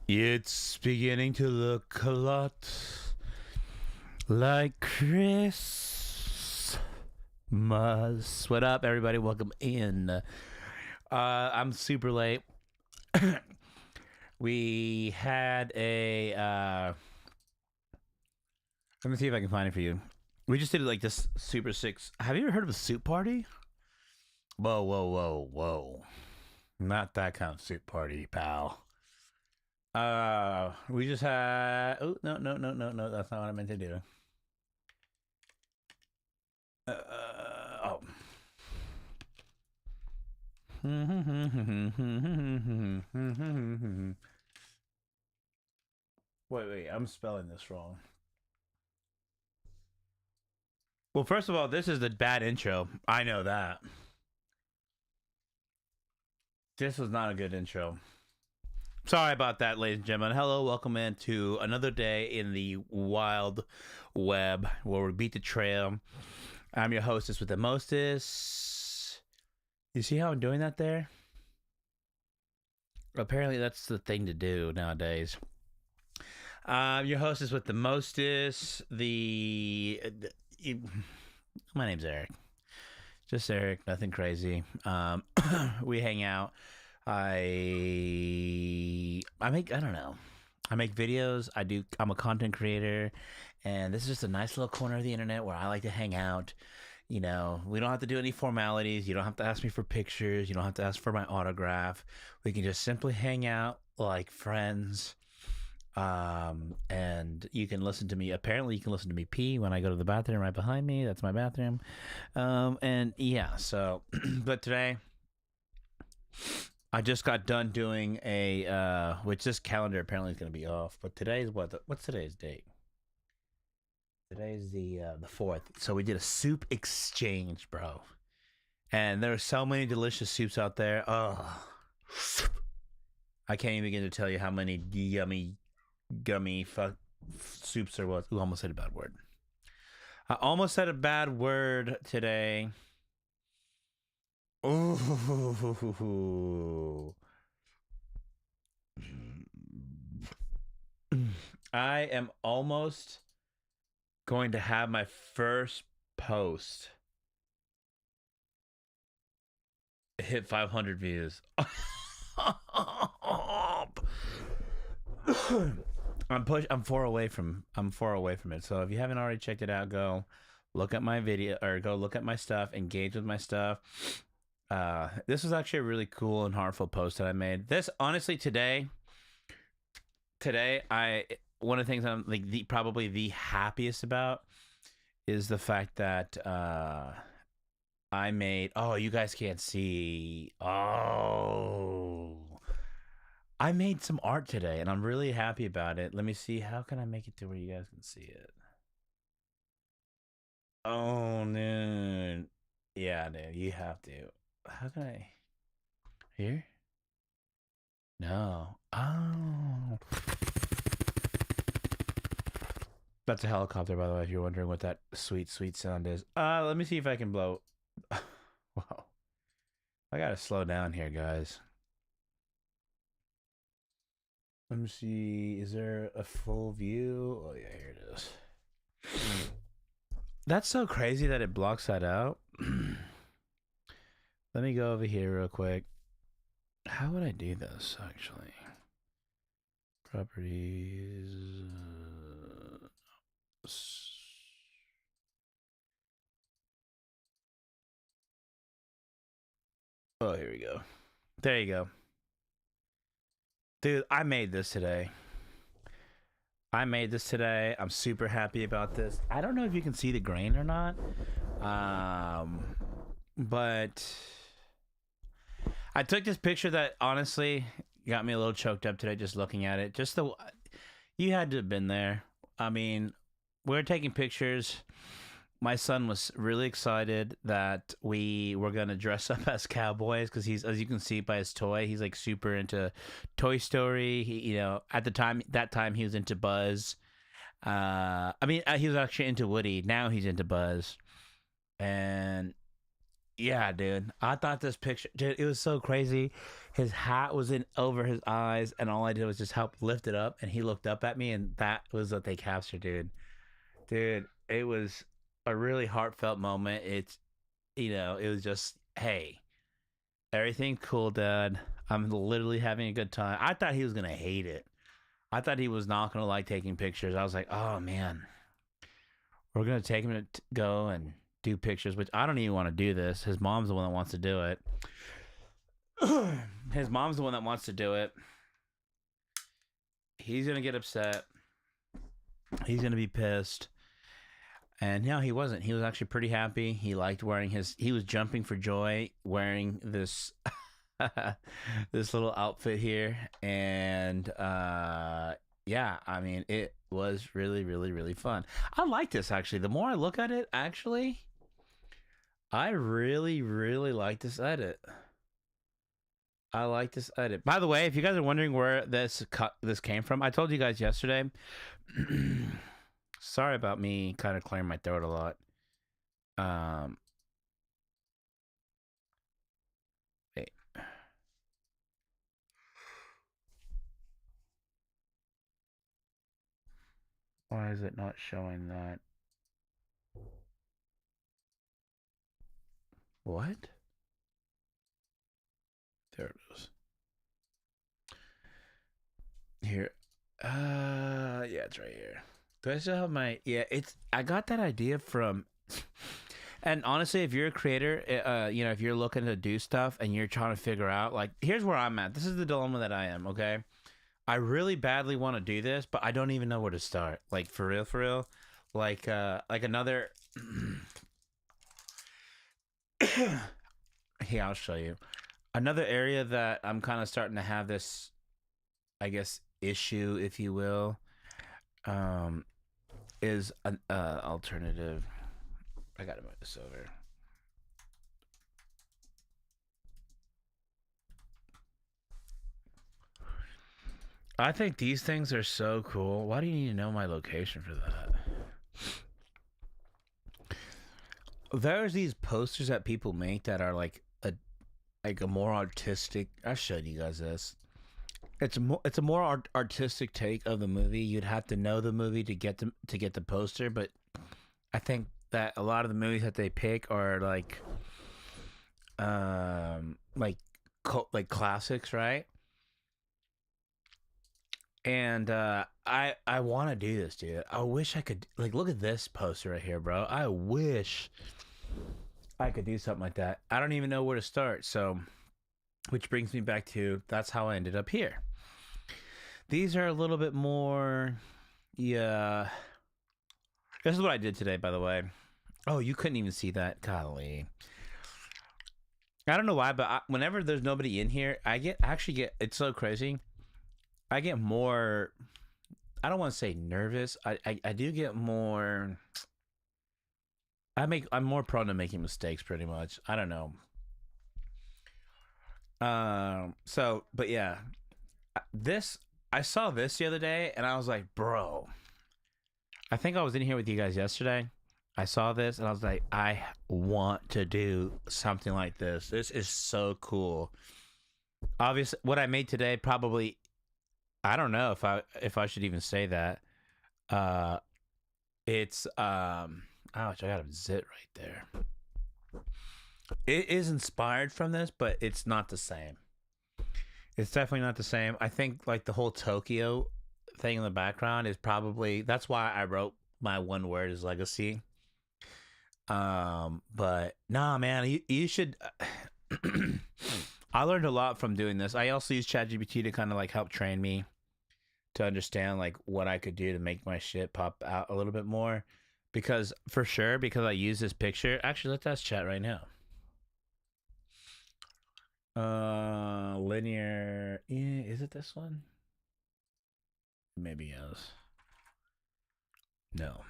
It's beginning to look a lot like Christmas. What up, everybody? Welcome in. I'm super late. We had a. Let me see if I can find it for you. We just did like this super six. Have you ever heard of a soup party? Whoa, whoa, whoa, whoa! Not that kind of soup party, pal. We just had. Oh no, no, no, no, no! That's not what I meant to do. Oh. Wait, I'm spelling this wrong. Well, first of all, this is the bad intro. I know that. This was not a good intro. Sorry about that, ladies and gentlemen. Hello, welcome into another day in the wild web where we beat the trail. I'm your hostess with the mostest. You see how I'm doing that there? Apparently, that's the thing to do nowadays. Your hostess with the mostest. My name's Eric. Just Eric. Nothing crazy. We hang out. I don't know. I make videos. I'm a content creator, and this is just a nice little corner of the internet where I like to hang out. You know, we don't have to do any formalities. You don't have to ask me for pictures. You don't have to ask for my autograph. We can just simply hang out like friends. And you can listen to me. Apparently, you can listen to me pee when I go to the bathroom right behind me. That's my bathroom. And yeah, so, but today, I just got done doing which this calendar apparently is going to be off. But today's what's today's date? Today's the 4th. So we did a soup exchange, bro. And there are so many delicious soups out there. Oh, I can't even begin to tell you how many yummy, gummy soups there was. Ooh, almost said a bad word. I almost said a bad word today. Ooh. I am almost going to have my first post hit 500 views. I'm 4 away from it. So if you haven't already checked it out, go look at my video or go look at my stuff, engage with my stuff. This was actually a really cool and heartful post that I made. This honestly today one of the things I'm like probably the happiest about is the fact that I made. Oh, you guys can't see. Oh, I made some art today, and I'm really happy about it. Let me see. How can I make it to where you guys can see it? Oh no. Yeah, dude, you have to. How can I? Here? No. Oh. That's a helicopter, by the way, if you're wondering what that sweet, sweet sound is. Let me see if I can blow. Wow. I gotta slow down here, guys. Let me see. Is there a full view? Oh, yeah, here it is. That's so crazy that it blocks that out. Let me go over here real quick. How would I do this, actually? Properties. Oh, here we go. There you go. Dude, I made this today. I'm super happy about this. I don't know if you can see the grain or not. But I took this picture that honestly got me a little choked up today just looking at it. You had to have been there. I mean, we're taking pictures. My son was really excited that we were going to dress up as cowboys because he's, as you can see by his toy, he's like super into Toy Story. At that time he was into Buzz. He was actually into Woody. Now he's into Buzz. And Yeah, dude. I thought this picture, dude, it was so crazy. His hat was in over his eyes, and all I did was just help lift it up, and he looked up at me, and that was what they captured, dude. Dude, it was a really heartfelt moment. It's, it was just, hey, everything cool, Dad. I'm literally having a good time. I thought he was gonna hate it. I thought he was not gonna like taking pictures. I was like, oh man, we're gonna take him to go and do pictures, which I don't even want to do this. His mom's the one that wants to do it. His mom's the one that wants to do it. He's gonna get upset. He's gonna be pissed. And no, he wasn't. He was actually pretty happy. He liked wearing his. He was jumping for joy wearing this this little outfit here, and yeah, I mean, it was really, really, really fun. I like this actually. The more I look at it, actually, I really, really like this edit. I like this edit. By the way, if you guys are wondering where this came from, I told you guys yesterday. Sorry about me kind of clearing my throat a lot. Wait. Why is it not showing that? What? There it is. Here. Yeah, it's right here. Do I still have my? Yeah, it's. I got that idea from. And honestly, if you're a creator, if you're looking to do stuff and you're trying to figure out, like, here's where I'm at. This is the dilemma that I am. Okay, I really badly want to do this, but I don't even know where to start. Like, for real, for real. Like another. Here, I'll show you. Another area that I'm kind of starting to have this, I guess, issue, if you will, is an alternative. I gotta move this over. I think these things are so cool. Why do you need to know my location for that? There's these posters that people make that are like a more artistic. I showed you guys this. It's a more artistic take of the movie. You'd have to know the movie to get the poster, but I think that a lot of the movies that they pick are like like classics, right? And I want to do this, dude. I wish I could, like, look at this poster right here, bro. I wish I could do something like that. I don't even know where to start. So, which brings me back to that's how I ended up here. These are a little bit more, yeah. This is what I did today, by the way. Oh, you couldn't even see that, golly. I don't know why, but whenever there's nobody in here, actually get. It's so crazy. I get more. I don't want to say nervous. I do get more. I'm more prone to making mistakes, pretty much. I don't know. So, but yeah, this I saw this the other day, and I was like, bro. I think I was in here with you guys yesterday. I saw this, and I was like, I want to do something like this. This is so cool. Obviously, what I made today probably. I don't know if I should even say that. Uh, it's ouch! I got a zit right there. It is inspired from this, but it's not the same. It's definitely not the same. I think like the whole Tokyo thing in the background is probably that's why I wrote my one word is legacy. But nah, man, you should. I learned a lot from doing this. I also use ChatGPT to kind of like help train me to understand like what I could do to make my shit pop out a little bit more. Because for sure, because I use this picture. Actually, let's ask chat right now. Linear. Yeah, is it this one? Maybe yes. No,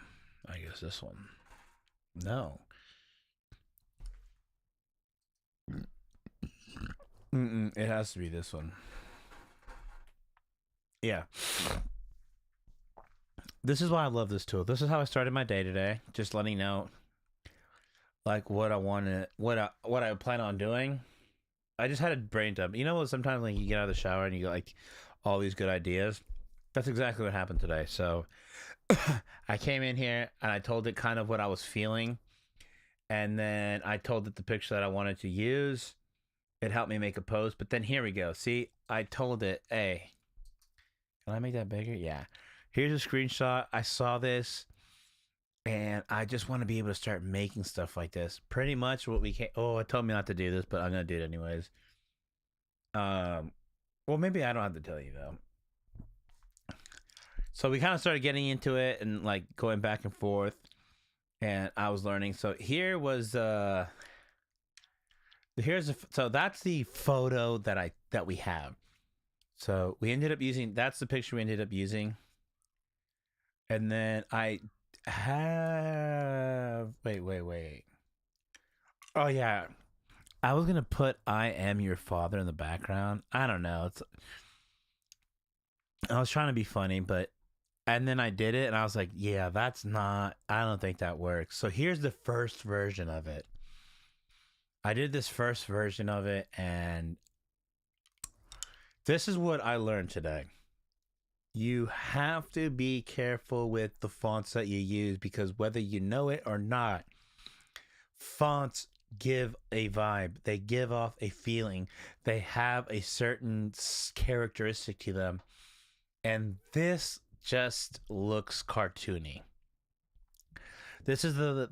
I guess this one. No. It has to be this one. Yeah. This is why I love this tool. This is how I started my day today. Just letting you know. like what I wanted, what I plan on doing. I just had a brain dump. You know, sometimes like you get out of the shower and you get like all these good ideas. That's exactly what happened today. So I came in here and I told it kind of what I was feeling, and then I told it the picture that I wanted to use. It helped me make a post, but then here we go. See, I told it, hey, can I make that bigger? Yeah. Here's a screenshot. I saw this and I just want to be able to start making stuff like this. Pretty much what we can. Oh, it told me not to do this, but I'm gonna do it anyways. Um, well, maybe I don't have to tell you though. So we kind of started getting into it and like going back and forth, and I was learning. So here was so that's the photo that we have. So we ended up using that's the picture we ended up using, and then I have wait. Oh yeah, I was gonna put "I am your father" in the background. I don't know. I was trying to be funny, but and then I did it, and I was like, yeah, that's not. I don't think that works. So here's the first version of it. I did this first version of it, and this is what I learned today. You have to be careful with the fonts that you use because whether you know it or not, fonts give a vibe. They give off a feeling. They have a certain characteristic to them. And this just looks cartoony. This is the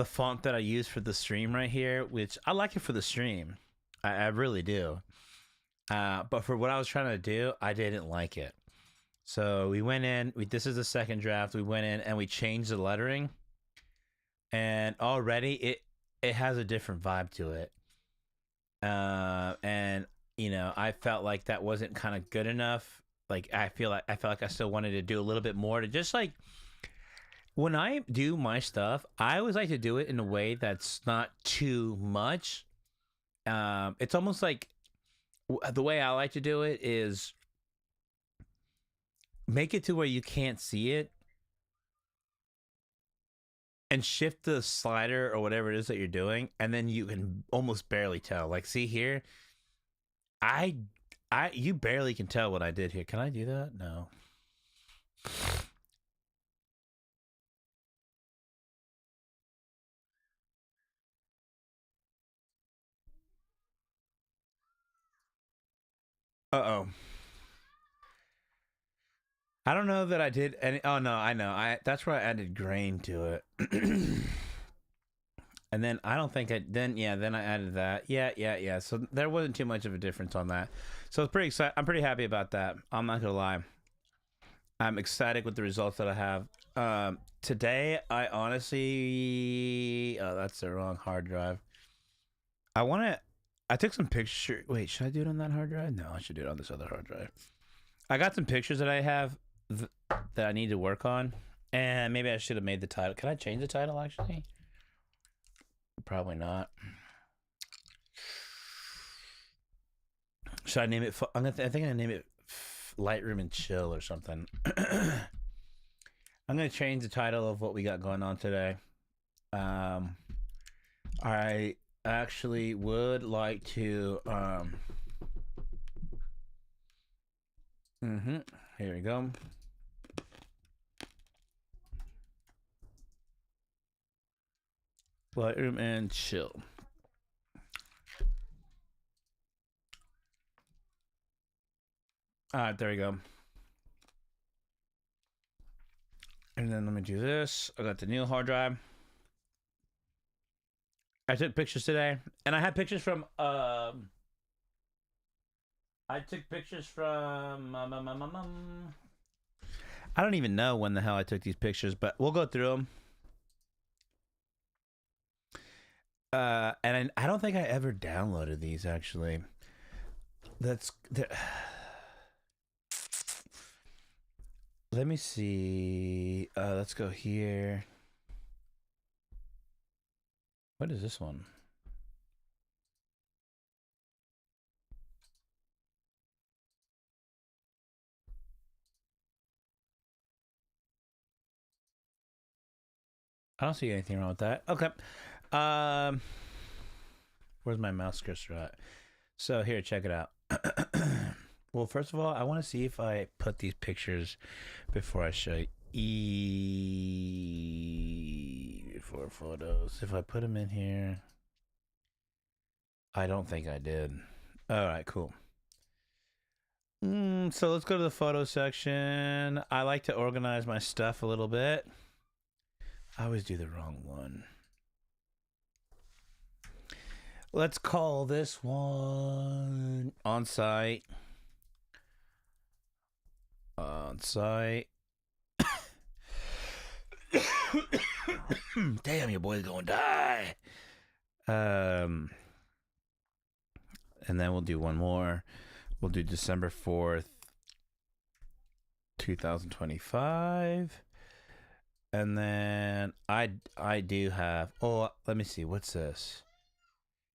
font that I use for the stream right here, which I like it for the stream. I really do. But for what I was trying to do, I didn't like it. So we went in. This is the second draft. We went in and we changed the lettering, and already it has a different vibe to it. And you know, I felt like that wasn't kind of good enough. Like I felt like I still wanted to do a little bit more to just like when I do my stuff, I always like to do it in a way that's not too much. It's almost like the way I like to do it is make it to where you can't see it and shift the slider or whatever it is that you're doing, and then you can almost barely tell. Like, see here, I, you barely can tell what I did here. Can I do that? No. Uh oh. I don't know that I did any. Oh no, I know. That's where I added grain to it. And then I don't think I then I added that. Yeah. So there wasn't too much of a difference on that. So it's pretty excited. I'm pretty happy about that. I'm not gonna lie. I'm ecstatic with the results that I have. Today I honestly that's the wrong hard drive. I wanna I took some pictures. Wait, should I do it on that hard drive? No, I should do it on this other hard drive. I got some pictures that I have that I need to work on. And maybe I should have made the title. Can I change the title actually? Probably not. Should I name it? I think I name it Lightroom and Chill or something. I'm gonna change the title of what we got going on today. I actually would like to. Here we go. Lightroom and Chill. All right, there we go. And then let me do this. I got the new hard drive. I took pictures today, and I had pictures from. I took pictures from. I don't even know when the hell I took these pictures, but we'll go through them. And I don't think I ever downloaded these actually. That's. Let me see. Let's go here. What is this one? I don't see anything wrong with that. Okay. Where's my mouse cursor at? So here, check it out. Well, first of all, I want to see if I put these pictures before I show you. Before photos. If I put them in here, I don't think I did. All right, cool. So let's go to the photo section. I like to organize my stuff a little bit. I always do the wrong one. Let's call this one on site. On site. Damn, your boy's gonna die. And then we'll do one more. We'll do December 4th, 2025. And then I do have, oh, let me see, what's this?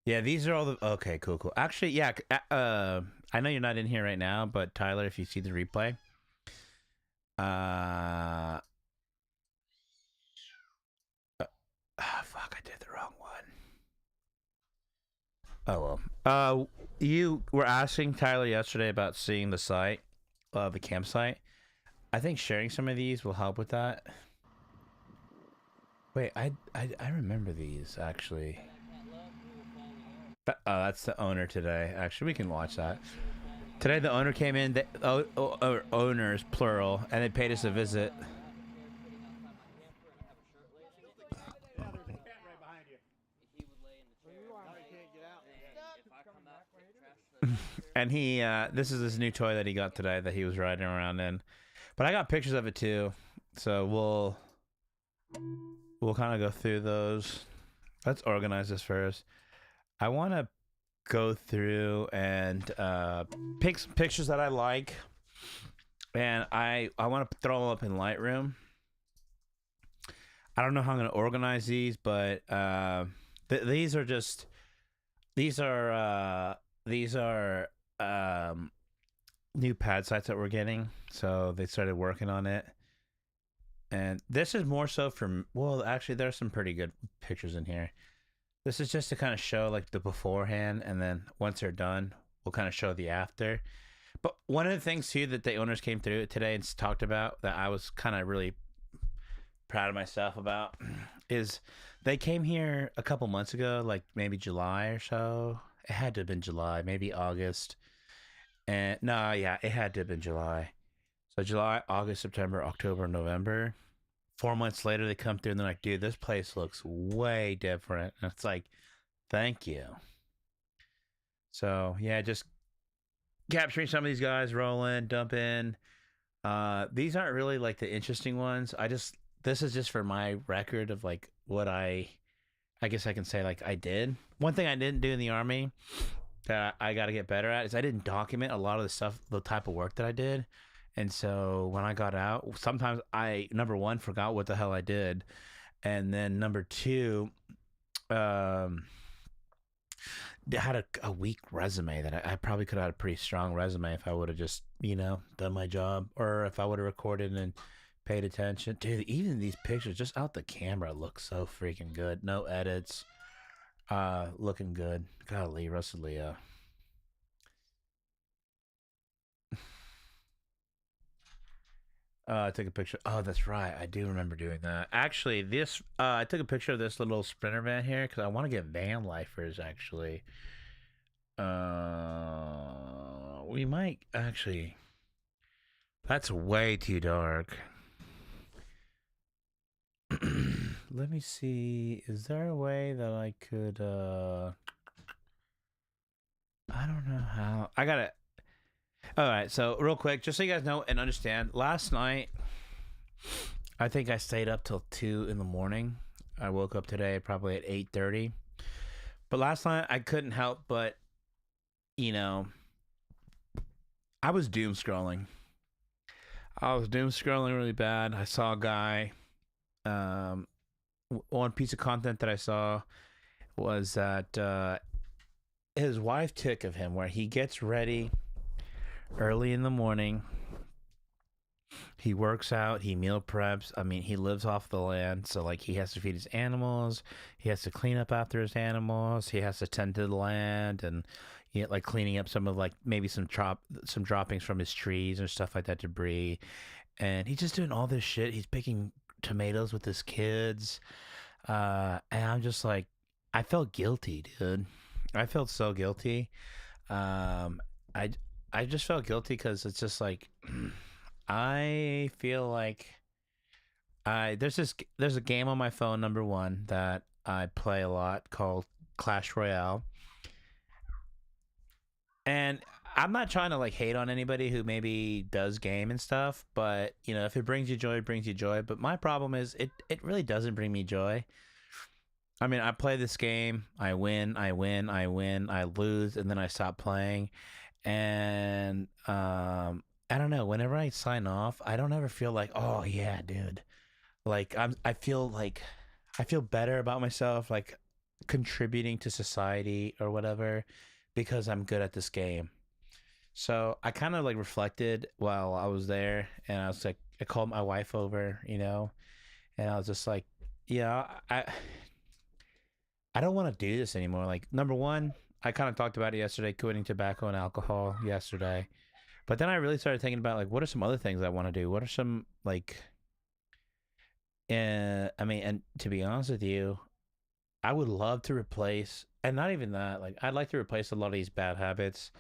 Yeah, these are all the, okay, cool. Actually, yeah, I know you're not in here right now, but Tyler, if you see the replay, fuck, I did the wrong one. Oh, well. You were asking Tyler yesterday about seeing the site, the campsite. I think sharing some of these will help with that. Wait, I remember these, actually. Oh, that's the owner today. Actually, we can watch that. Today, the owner came in, owners, plural, and they paid us a visit. And he, this is his new toy that he got today that he was riding around in. But I got pictures of it too, so we'll kind of go through those. Let's organize this first. I want to go through and pick some pictures that I like, and I want to throw them up in Lightroom. I don't know how I'm going to organize these, but these are new pad sites that we're getting, so they started working on it. And this is more so from, well, actually there's some pretty good pictures in here. This is just to kind of show like the beforehand, and then once they're done, we'll kind of show the after. But one of the things too that the owners came through today and talked about that I was kind of really proud of myself about is they came here a couple months ago, like maybe July or so. It had to have been July, maybe August. And no, yeah, it had to have been July. So July, August, September, October, November. 4 months later, they come through and they're like, dude, this place looks way different. And it's like, thank you. So, yeah, just capturing some of these guys, rolling, dumping. These aren't really like the interesting ones. This is just for my record of like what I guess I can say like I did. One thing I didn't do in the Army that I got to get better at is I didn't document a lot of the stuff, the type of work that I did. And so when I got out, sometimes I, number one, forgot what the hell I did. And then number two, had a weak resume that I probably could have had a pretty strong resume if I would have just, done my job, or if I would have recorded and paid attention. Dude, even these pictures just out the camera look so freaking good. No edits. Looking good. Golly, Rosalia. I took a picture. Oh, that's right. I do remember doing that. Actually, I took a picture of this little Sprinter van here because I want to get van lifers, actually. We might actually. That's way too dark. Let me see. Is there a way that I could, I don't know how. I gotta. All right, so real quick, just so you guys know and understand, last night I think I stayed up till 2 in the morning. I woke up today probably at 8:30. But last night I couldn't help but, I was doom scrolling. Really bad. I saw a guy. One piece of content that I saw was that his wife took of him where he gets ready early in the morning. He works out, he meal preps. I mean, he lives off the land, so like he has to feed his animals, he has to clean up after his animals, he has to tend to the land, and like cleaning up some of like maybe some droppings from his trees and stuff like that, debris. And he's just doing all this shit. He's picking tomatoes with his kids. And I'm just like, I felt guilty, dude. I felt so guilty. Um, I I just felt guilty because it's just like I feel like there's a game on my phone, number one, that I play a lot called Clash Royale. And I'm not trying to like hate on anybody who maybe does game and stuff, but you know, if it brings you joy, it brings you joy. But my problem is it really doesn't bring me joy. I mean, I play this game, I win, I win, I win, I lose, and then I stop playing. And I don't know, whenever I sign off, I don't ever feel like, "Oh yeah, dude." Like I feel better about myself, like contributing to society or whatever because I'm good at this game. So I kind of like reflected while I was there, and I was like, I called my wife over, and I was just like, yeah, I don't want to do this anymore. Like, number one, I kind of talked about it yesterday, quitting tobacco and alcohol yesterday. But then I really started thinking about like, what are some other things I want to do? What are some like, I mean, and to be honest with you, I would love to replace, and not even that, like, I'd like to replace a lot of these bad habits.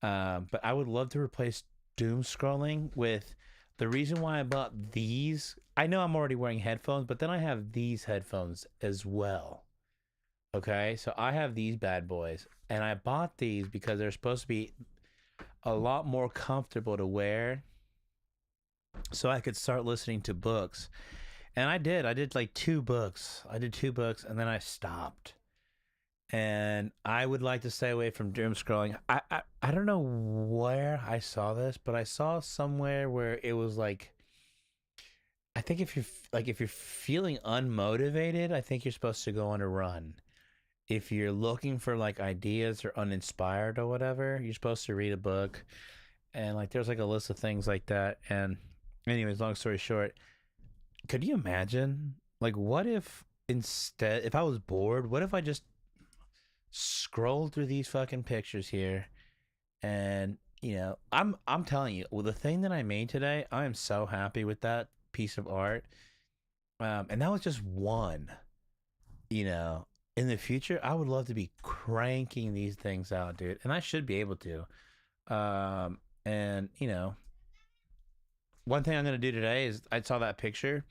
But I would love to replace doom scrolling with the reason why I bought these. I know I'm already wearing headphones, but then I have these headphones as well. Okay, so I have these bad boys, and I bought these because they're supposed to be a lot more comfortable to wear, so I could start listening to books. And I did. I did like two books. I did two books, and then I stopped. And I would like to stay away from doom scrolling. I don't know where I saw this, but I saw somewhere where it was like, I think if you're feeling unmotivated, I think you're supposed to go on a run. If you're looking for like ideas or uninspired or whatever, you're supposed to read a book. And like there's like a list of things like that. And anyways, long story short, could you imagine like what if instead, if I was bored, what if I just scroll through these fucking pictures here, and I'm telling you, well, the thing that I made today, I am so happy with that piece of art. And that was just one. In the future I would love to be cranking these things out, dude, and I should be able to. And one thing I'm going to do today is, I saw that picture,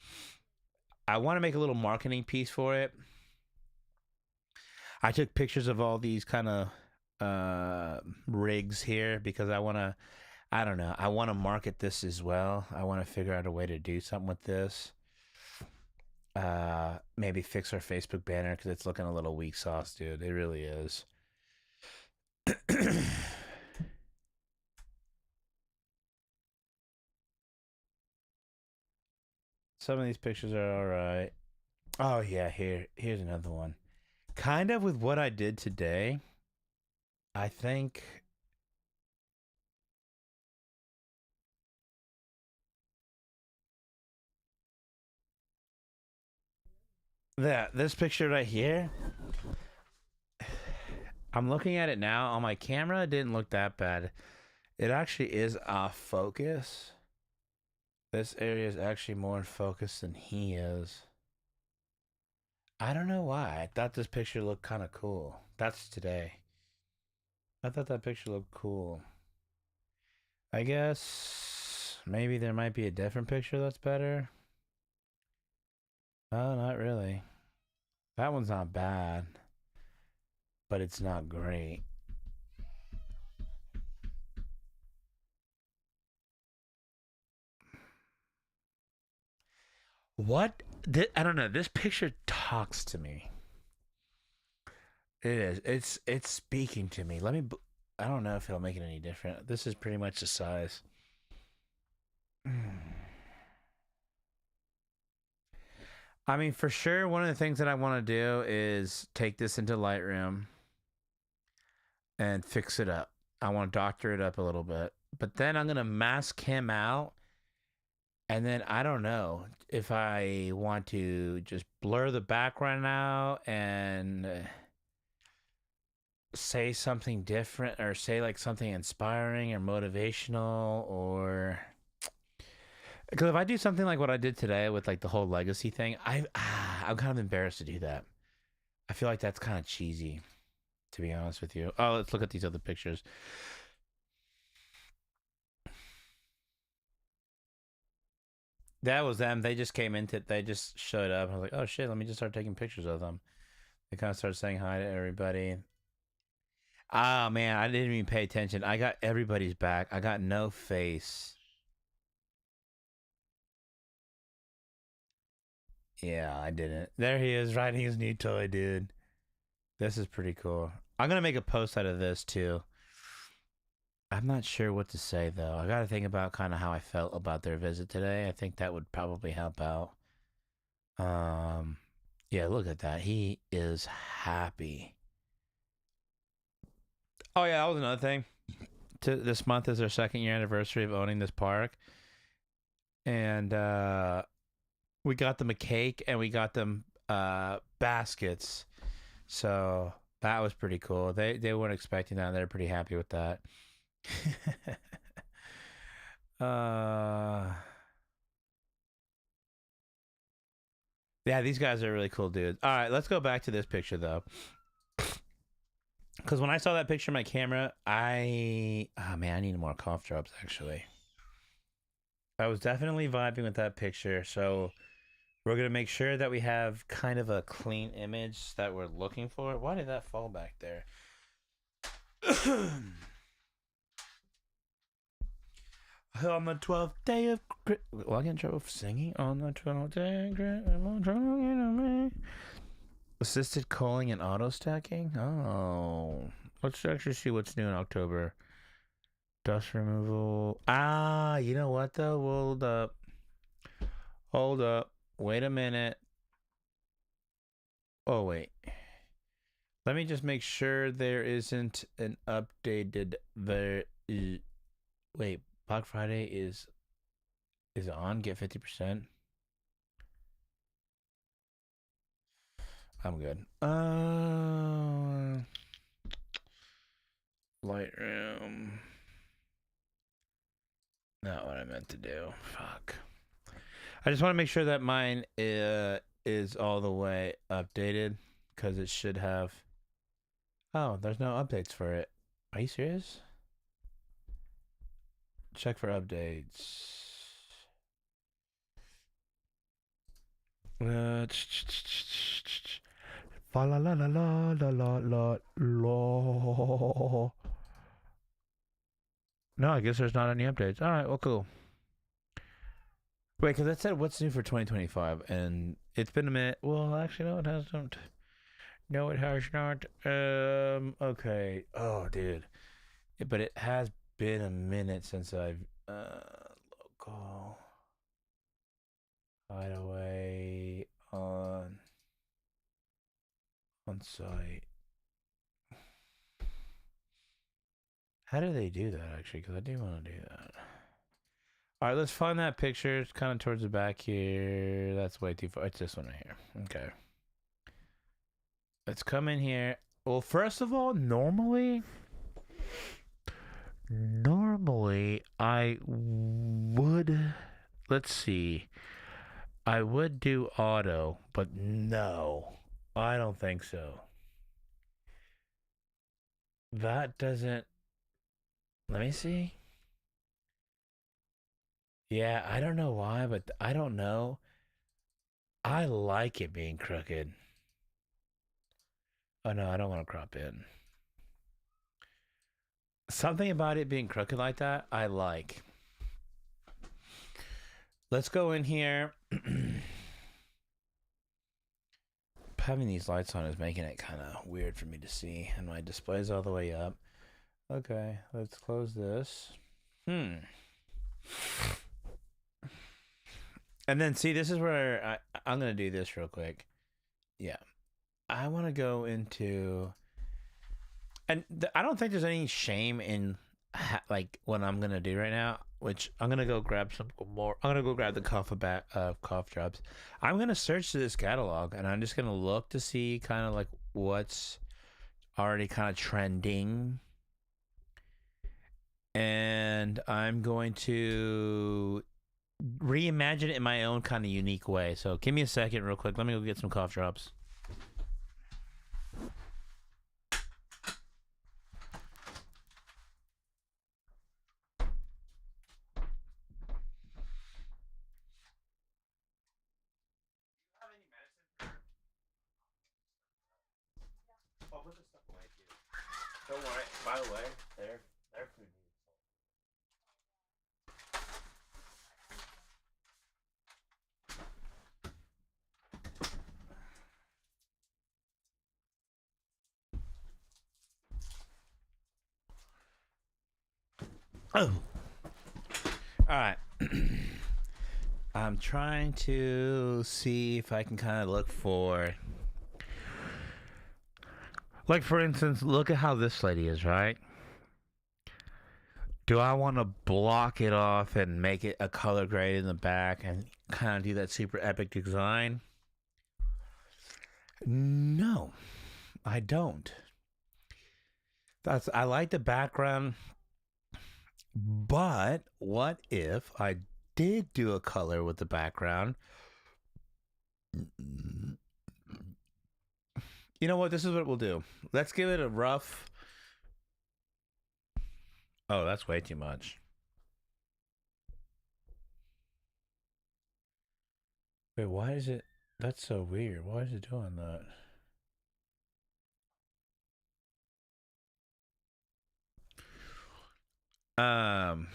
I want to make a little marketing piece for it. I took pictures of all these kind of rigs here because I don't know, I want to market this as well. I want to figure out a way to do something with this. Maybe fix our Facebook banner because it's looking a little weak sauce, dude. It really is. Some of these pictures are all right. Oh yeah, here's another one. Kind of with what I did today, I think. This picture right here, I'm looking at it now on my camera. It didn't look that bad. It actually is off focus. This area is actually more in focus than he is. I don't know why. I thought this picture looked kind of cool. That's today. I thought that picture looked cool. I guess maybe there might be a different picture that's better. Oh, not really. That one's not bad, but it's not great. What? I don't know. This picture talks to me. It is. It's speaking to me. I don't know if it'll make it any different. This is pretty much the size. I mean, for sure, one of the things that I want to do is take this into Lightroom and fix it up. I want to doctor it up a little bit. But then I'm going to mask him out And then I don't know if I want to just blur the background out and say something different, or say like something inspiring or motivational, or because if I do something like what I did today with like the whole legacy thing, I'm kind of embarrassed to do that. I feel like that's kind of cheesy, to be honest with you. Oh, let's look at these other pictures. That was them. They just came into. They just showed up. I was like, oh shit, let me just start taking pictures of them. They kind of started saying hi to everybody. Ah, man, I didn't even pay attention. I got everybody's back. I got no face. Yeah, I didn't. There he is riding his new toy, dude. This is pretty cool. I'm gonna make a post out of this too. I'm not sure what to say though. I gotta think about kind of how I felt about their visit today. I think that would probably help out. Um, yeah, look at that. He is happy. Oh yeah, that was another thing. This month is our 2nd year anniversary of owning this park, and we got them a cake and we got them baskets. So that was pretty cool. They weren't expecting that. They're pretty happy with that. uh yeah, these guys are really cool dudes. All right, let's go back to this picture though. Because when I saw that picture on my camera, oh man, I need more cough drops actually. I was definitely vibing with that picture. So we're gonna make sure that we have kind of a clean image that we're looking for. Why did that fall back there? On the 12th day of well, I get in trouble for singing. On the 12th day of assisted culling and auto stacking. Oh, let's actually see what's new in October. Dust removal. Ah, you know what though? Hold up. Hold up. Wait a minute. Oh wait. Let me just make sure there isn't an updated wait, Black Friday is it on? Get 50%. I'm good. Lightroom. Not what I meant to do. Fuck. I just want to make sure that mine is all the way updated, because it should have. Oh, there's no updates for it. Are you serious? Check for updates. La la la la la la la la. No, I guess there's not any updates. All right, well, cool. Wait, because that said what's new for 2025, and it's been a minute. Well, actually, no, it hasn't. No, it has not. Okay. Oh, dude. But it has been a minute since I've local hideaway on site. How do they do that actually? Because I do want to do that. All right, let's find that picture. It's kind of towards the back here. That's way too far. It's this one right here. Okay. Let's come in here. Well, first of all, normally I would, let's see, I would do auto, but no, I don't think so. That doesn't, let me see. Yeah, I don't know why, but I don't know. I like it being crooked. Oh no, I don't want to crop in. Something about it being crooked like that, I like. Let's go in here. Having these lights on is making it kind of weird for me to see, and my display's all the way up. Okay, let's close this. And then see, this is where I'm gonna do this real quick. Yeah, I want to go into, and I don't think there's any shame in like what I'm gonna do right now, which I'm gonna go grab some more. I'm gonna go grab the cough drops. I'm gonna search this catalog, and I'm just gonna look to see kind of like what's already kind of trending, and I'm going to reimagine it in my own kind of unique way. So give me a second, real quick. Let me go get some cough drops. I'll put this stuff away too. Don't worry. By the way, their food needs. Oh. All right. I'm trying to see if I can kind of look for, like, for instance, look at how this lady is, right? Do I want to block it off and make it a color grade in the back and kind of do that super epic design? No, I don't. I like the background, but what if I did do a color with the background? You know what? This is what we'll do. Let's give it a rough. Oh, that's way too much. Wait, why is it? That's so weird. Why is it doing that? Um,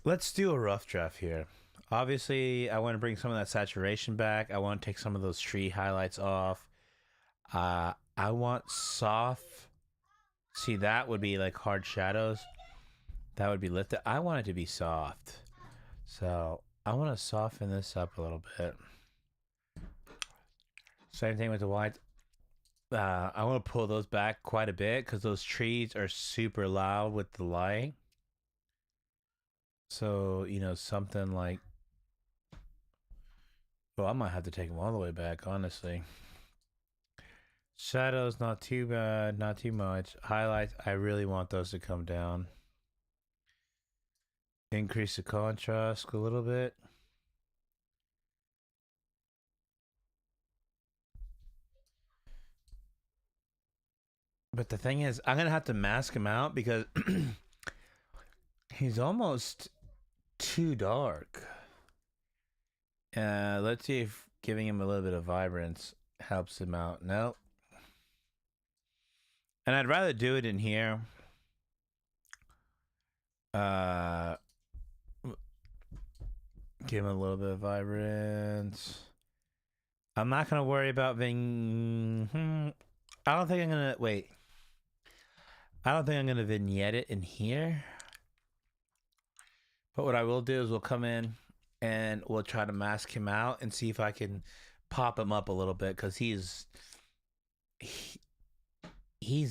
let's do a rough draft here. Obviously, I want to bring some of that saturation back. I want to take some of those tree highlights off. I want soft. See, that would be like hard shadows. That would be lifted. I want it to be soft. So I want to soften this up a little bit. Same thing with the white. I want to pull those back quite a bit because those trees are super loud with the light. So, you know, something like. Well, I might have to take them all the way back, honestly. Shadows, not too bad, not too much. Highlights, I really want those to come down. Increase the contrast a little bit. But the thing is, I'm going to have to mask him out because he's almost too dark. Let's see if giving him a little bit of vibrance helps him out. Nope. And I'd rather do it in here. Give him a little bit of vibrance. I'm not going to worry about being... I don't think I'm going to... Wait. I don't think I'm going to vignette it in here. But what I will do is we'll come in and we'll try to mask him out and see if I can pop him up a little bit because he's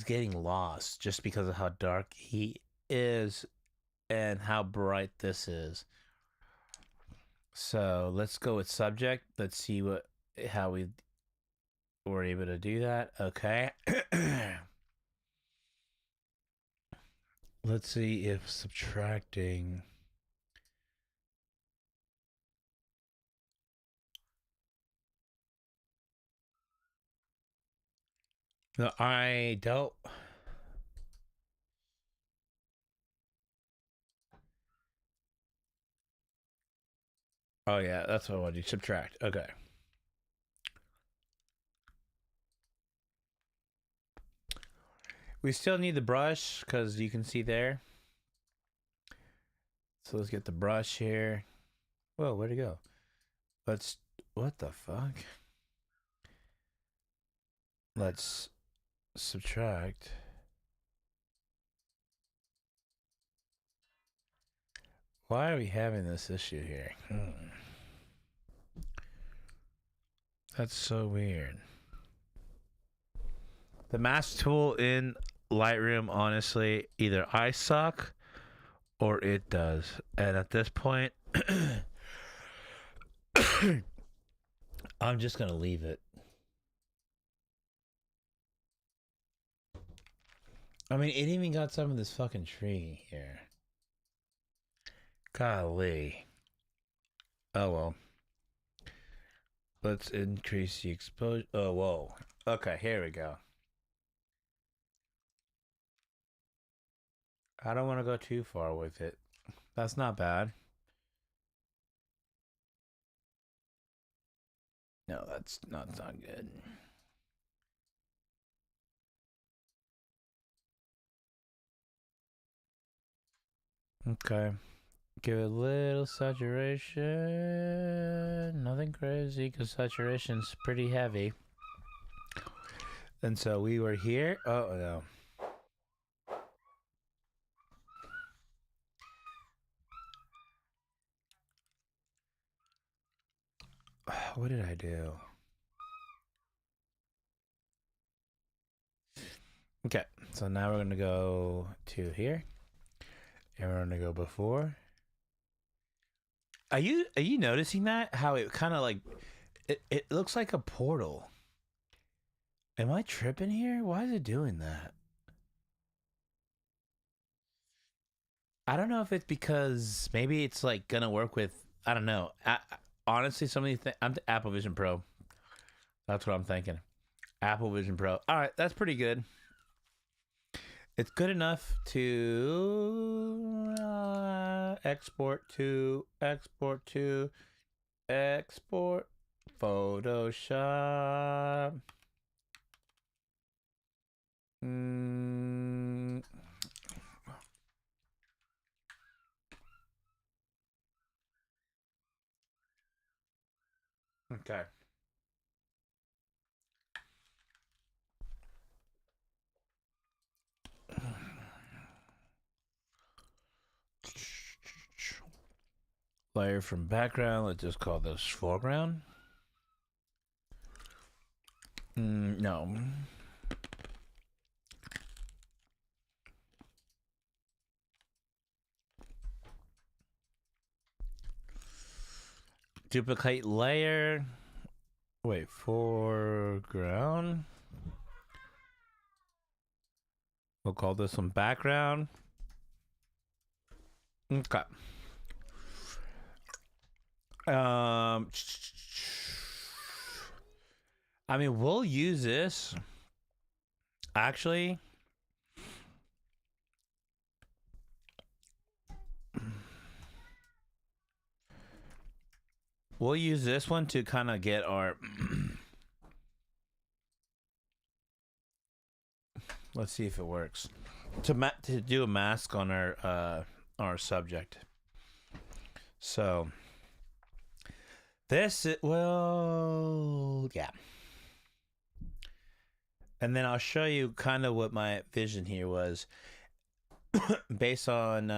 getting lost just because of how dark he is and how bright this is. So let's go with subject. Let's see how we were able to do that. Okay. Let's see if subtracting. No, I don't. Oh yeah, that's what I want to do. Subtract. Okay. We still need the brush because you can see there. So let's get the brush here. Whoa, where'd it go? What the fuck? Let's subtract. Why are we having this issue here? That's so weird. The mask tool in Lightroom, honestly, either I suck or it does. And at this point, I'm just going to leave it. I mean, it even got some of this fucking tree here. Golly. Oh, well. Let's increase the exposure. Oh, whoa. Okay, here we go. I don't want to go too far with it. That's not bad. No, that's not good. Okay. Give it a little saturation. Nothing crazy because saturation's pretty heavy. And so we were here. Oh, no. What did I do? Okay, so now we're going to go to here. And we're going to go before. Are you noticing that? How it kind of like it looks like a portal. Am I tripping here? Why is it doing that? I don't know if it's because maybe it's like gonna work with, I don't know. Honestly, some of these things, I'm the Apple Vision Pro. That's what I'm thinking. Apple Vision Pro. All right, that's pretty good. It's good enough to export Photoshop. Okay. Layer from background. Let's just call this foreground. No. Duplicate layer. Wait, foreground. We'll call this one background. Okay. I mean, we'll use this. Actually, we'll use this one to kind of get our let's see if it works. To do a mask on our subject. So this well, yeah. And then I'll show you kind of what my vision here was based on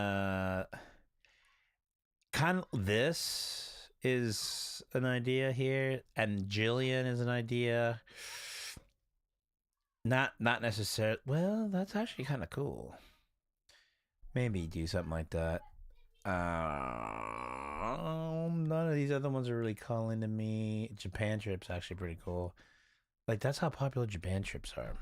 kind of this is an idea here, and Jillian is an idea. Not necessarily. Well, that's actually kind of cool. Maybe do something like that. None of these other ones are really calling to me. Japan trip's actually pretty cool. Like, that's how popular Japan trips are.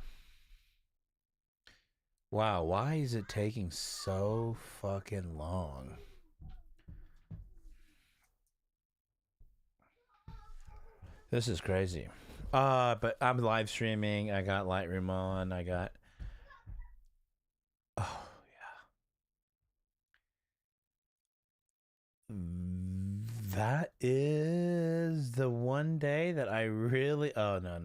Wow, why is it taking so fucking long? This is crazy. But I'm live streaming. I got Lightroom on. I got. Oh, yeah. That is the one day that I really. Oh, no.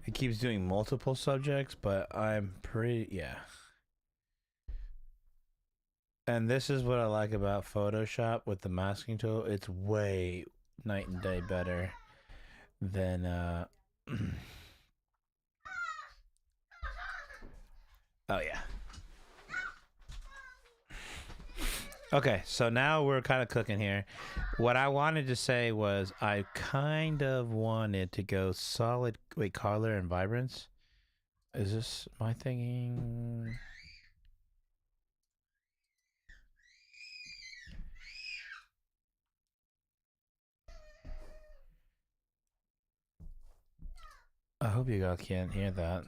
It keeps doing multiple subjects, but I'm pretty. Yeah. And this is what I like about Photoshop with the masking tool. It's way night and day better than oh yeah. Okay, so now we're kind of cooking here. What I wanted to say was I kind of wanted to go solid. Wait, color and vibrance. Is this my thinking? I hope you all can't hear that.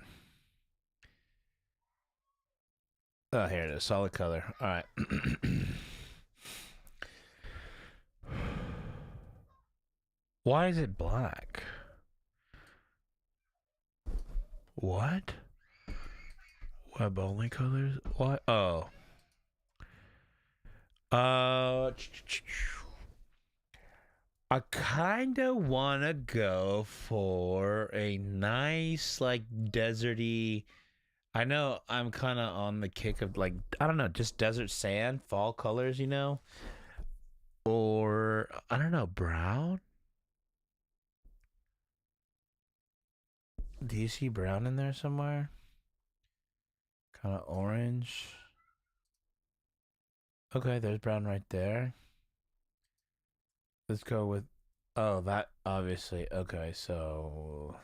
Oh, here it is. Solid color. All right. Why is it black? What? Web only colors? What? Oh. Uh. I kind of want to go for a nice, like, deserty. I know I'm kind of on the kick of, like, I don't know, just desert sand, fall colors, you know? Or, I don't know, brown? Do you see brown in there somewhere? Kind of orange. Okay, there's brown right there. Let's go with. Oh, that obviously. Okay, so.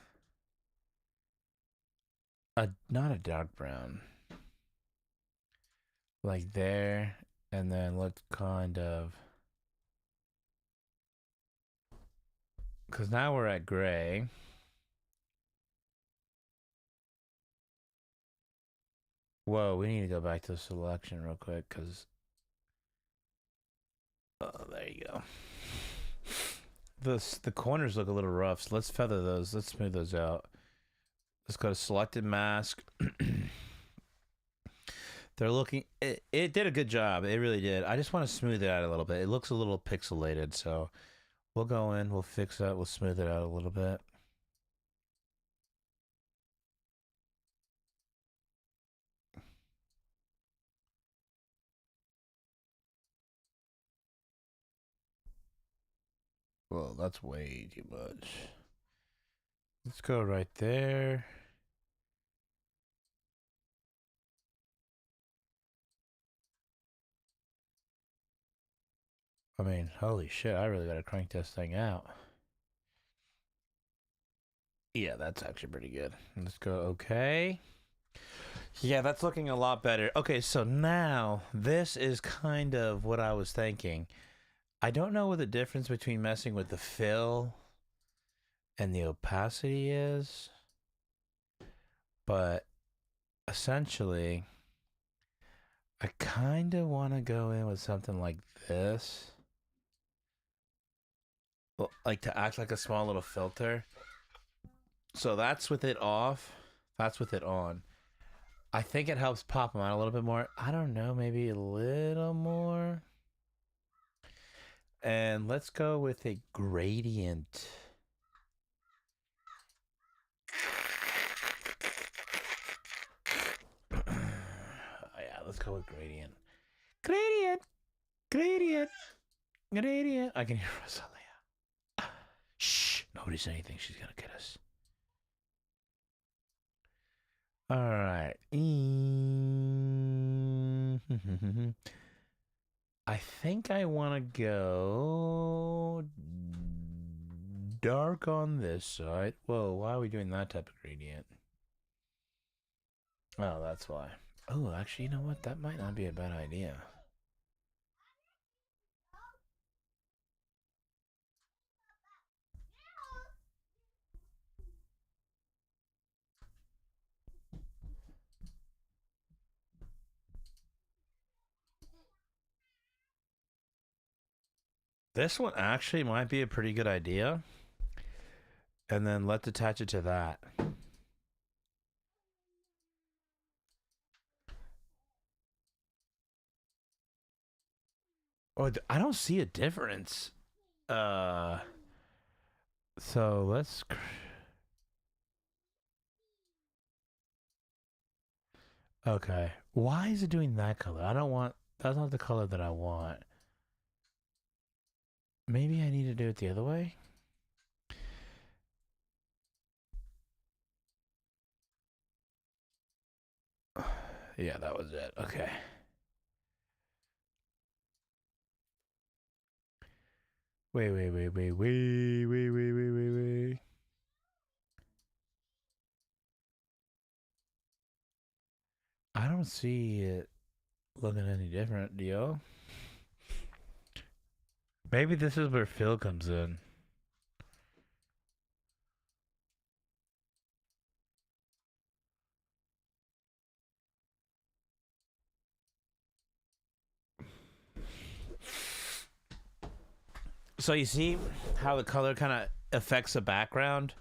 Not a dark brown. Like there. And then let's kind of. Because now we're at gray. Whoa, we need to go back to the selection real quick because. Oh, there you go. The corners look a little rough, so let's feather those. Let's smooth those out. Let's go to selected mask. They're looking. It did a good job. It really did. I just want to smooth it out a little bit. It looks a little pixelated, so we'll go in. We'll fix that. We'll smooth it out a little bit. Well, that's way too much. Let's go right there. I mean, holy shit! I really gotta crank this thing out. Yeah, that's actually pretty good. Let's go. Okay. Yeah, that's looking a lot better. Okay, so now this is kind of what I was thinking. I don't know what the difference between messing with the fill and the opacity is, but essentially, I kind of want to go in with something like this. Like to act like a small little filter. So that's with it off. That's with it on. I think it helps pop them out a little bit more. I don't know, maybe a little more. And let's go with a gradient. Yeah, let's go with gradient. Gradient, gradient, gradient. I can hear Rosalia. Shh, nobody say anything. She's gonna get us. All right. I think I want to go dark on this side. Whoa, why are we doing that type of gradient? Oh, that's why. Oh, actually, you know what? That might not be a bad idea. This one actually might be a pretty good idea. And then let's attach it to that. Oh, I don't see a difference. Uh, so let's. Okay. Why is it doing that color? I don't want. That's not the color that I want. Maybe I need to do it the other way. Yeah, that was it. Okay. Wait. I don't see it looking any different, do you? Maybe this is where Phil comes in. So you see how the color kind of affects the background,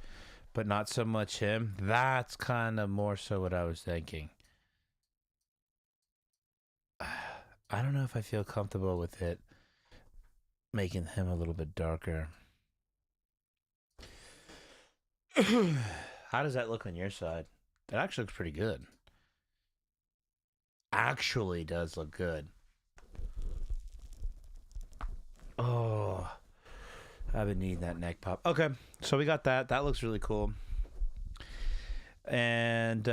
but not so much him? That's kind of more so what I was thinking. I don't know if I feel comfortable with it making him a little bit darker. How does that look on your side? It actually looks pretty good. Actually does look good. Oh, I've been needing that neck pop. Okay, so we got that. That looks really cool. And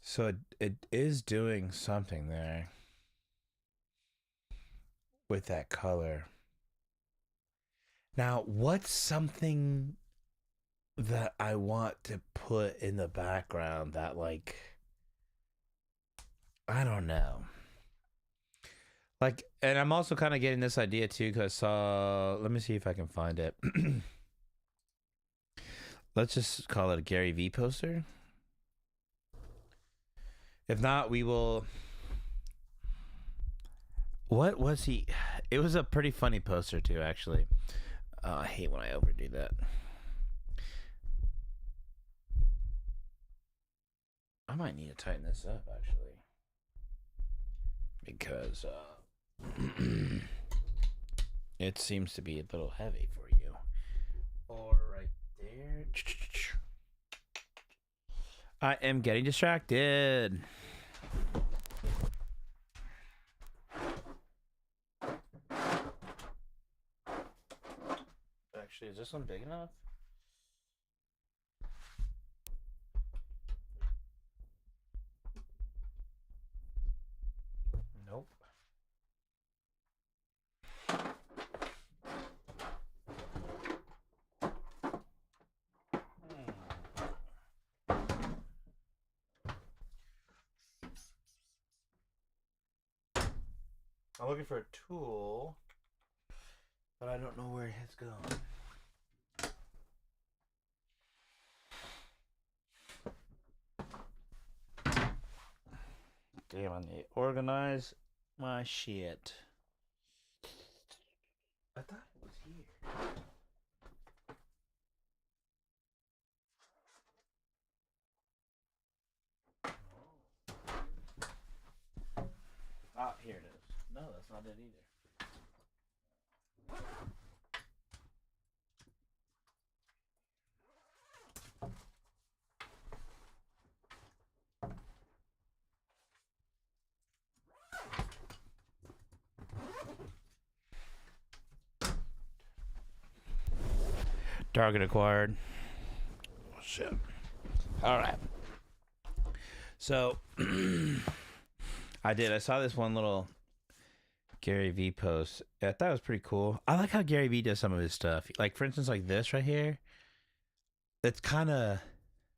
so it is doing something there with that color. Now, what's something that I want to put in the background that, like, I don't know. Like, and I'm also kind of getting this idea too because I saw. Let me see if I can find it. Let's just call it a Gary V poster. If not, we will. What was he? It was a pretty funny poster too, actually. I hate when I overdo that. I might need to tighten this up actually, because it seems to be a little heavy for you. Or right there. I am getting distracted. Actually, is this one big enough? Nope. I'm looking for a tool, but I don't know where it's gone. Damn, I need to organize my shit. I thought it was here. Ah, here it is. No, that's not it either. Target acquired. Oh, shit. All right. So, I saw this one little Gary V post. I thought it was pretty cool. I like how Gary V does some of his stuff. Like, for instance, like this right here. That's kind of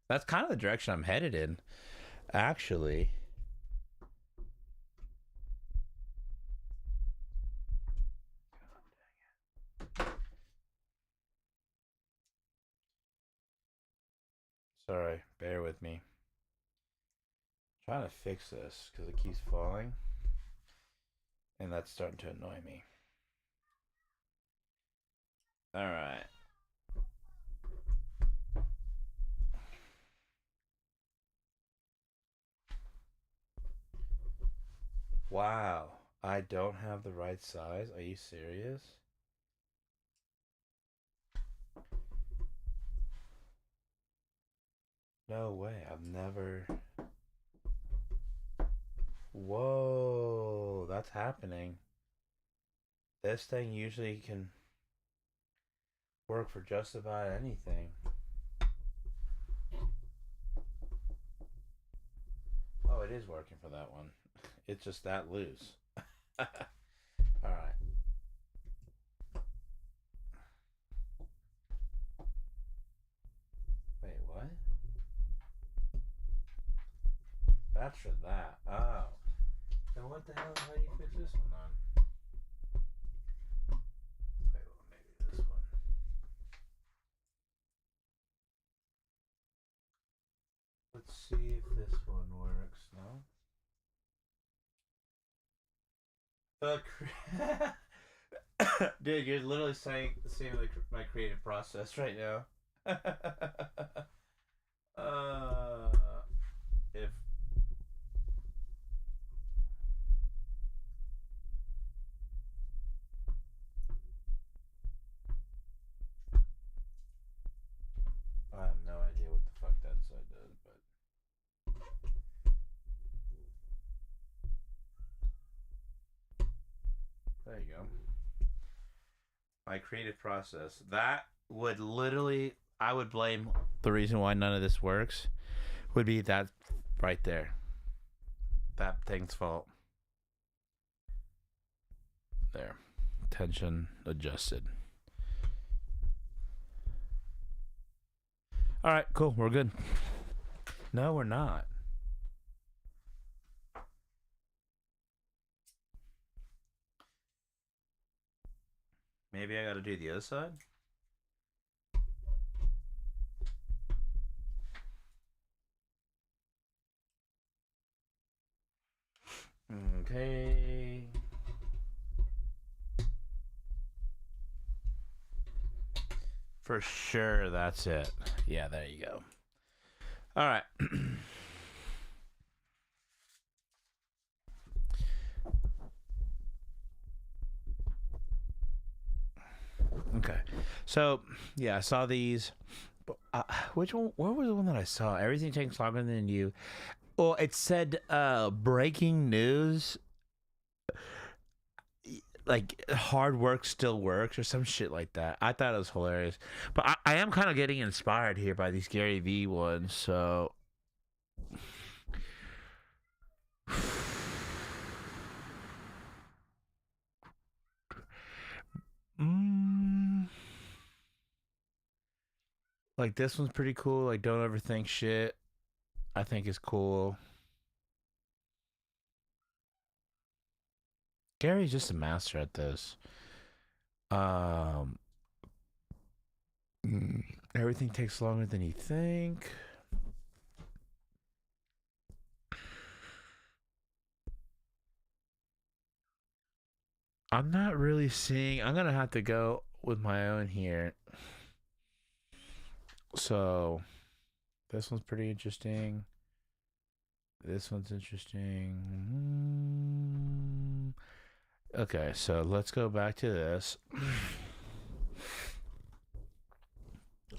the direction I'm headed in, actually. Sorry, bear with me. I'm trying to fix this because it keeps falling, and that's starting to annoy me. All right. Wow, I don't have the right size. Are you serious? No way. I've never. Whoa, that's happening. This thing usually can. work for just about anything. Oh, it is working for that one. It's just that loose. Alright. Wait, what? That's for that. Oh. Then what the hell? How do you fix this one on? Wait, well, maybe this one. Let's see if this one works. No? Dude, you're literally seeing my creative process right now. uh, if I have no idea what the fuck that side does, but there you go. My creative process. That would literally, I would blame the reason why none of this works would be that right there. That thing's fault. There. Tension adjusted. All right, cool. We're good. No, we're not. Maybe I got to do the other side. Okay. For sure, that's it. Yeah, there you go. All right. Okay. So, yeah, I saw these. Which one? What was the one that I saw? Everything takes longer than you. Well, it said breaking news. Like hard work still works or some shit like that. I thought it was hilarious. But I am kind of getting inspired here by these Gary Vee ones. So. Like this one's pretty cool. Like don't overthink shit. I think is cool. Gary's just a master at this. Um, Everything takes longer than you think. I'm not really seeing. I'm gonna have to go with my own here. So, this one's pretty interesting. This one's interesting. Okay, so let's go back to this.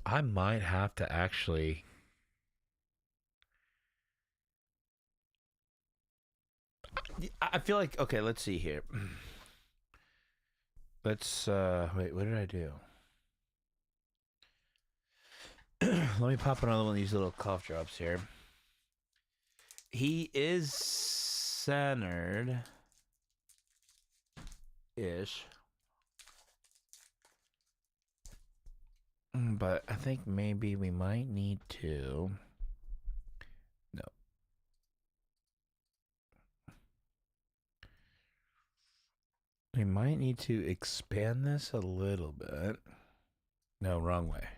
I might have to actually. I feel like okay. Let's see here. Let's wait. What did I do? Let me pop another one of these little cough drops here. He is centered ish. But I think maybe we might need to. No. We might need to expand this a little bit. No, wrong way.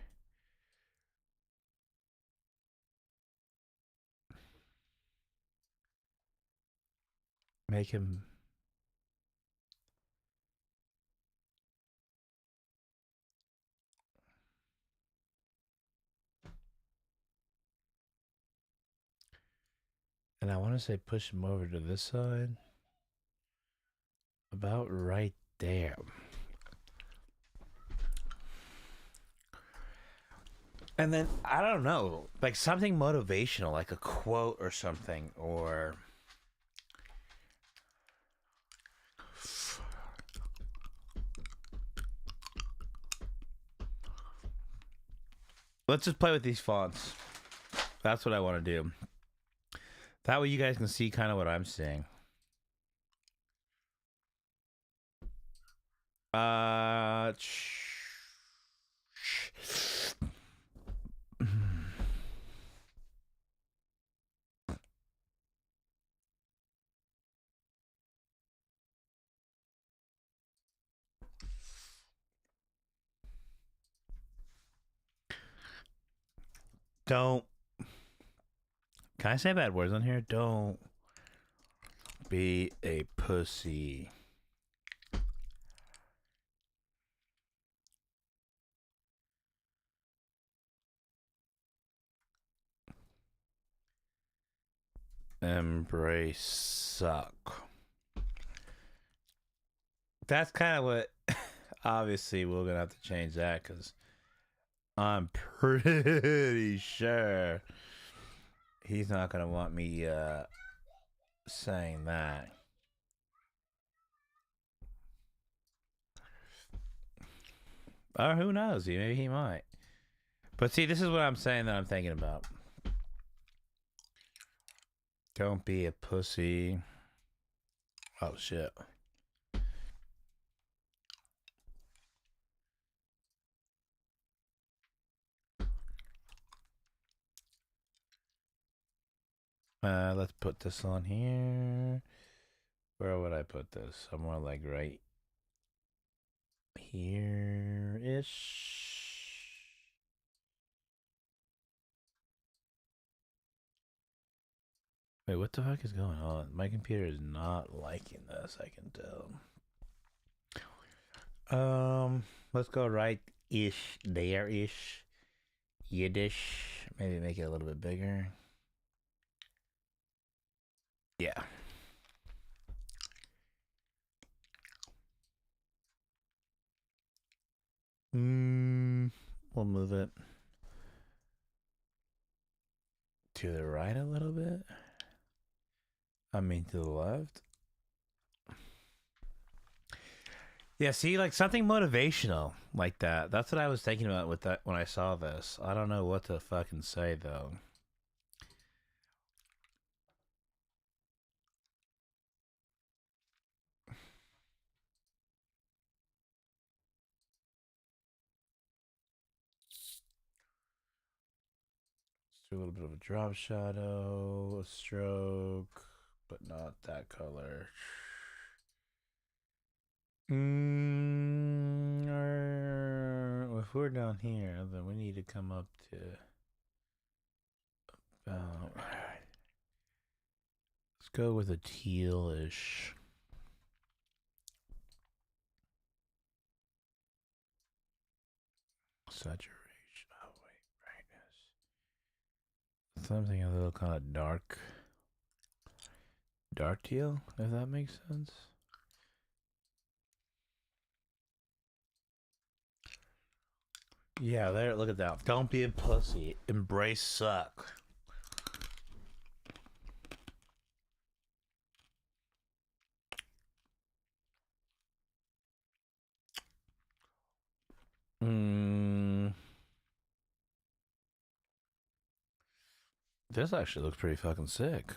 Make him. And I want to say push him over to this side. About right there. And then, I don't know, like something motivational, like a quote or something, or. Let's just play with these fonts. That's what I want to do. That way you guys can see kind of what I'm seeing. Don't. Can I say bad words on here? Don't be a pussy. Embrace suck. That's kind of what. Obviously, we're gonna have to change that because I'm pretty sure he's not gonna want me saying that. Or who knows? Maybe he might. But see, this is what I'm saying that I'm thinking about. Don't be a pussy. Oh shit. Let's put this on here. Where would I put this? Somewhere like right here-ish. Wait, what the fuck is going on? My computer is not liking this, I can tell. Let's go right-ish, there-ish. Yiddish. Maybe make it a little bit bigger. Yeah. We'll move it to the right a little bit. I mean, to the left. Yeah, see, like something motivational like that. That's what I was thinking about with that when I saw this. I don't know what to fucking say though. Let's do a little bit of a drop shadow, a stroke, but not that color. If we're down here, then we need to come up to about. Let's go with a tealish. Saturation. Oh wait, brightness. Something a little kind of dark teal, if that makes sense. Yeah, there. Look at that. Don't be a pussy. Embrace suck. This actually looks pretty fucking sick.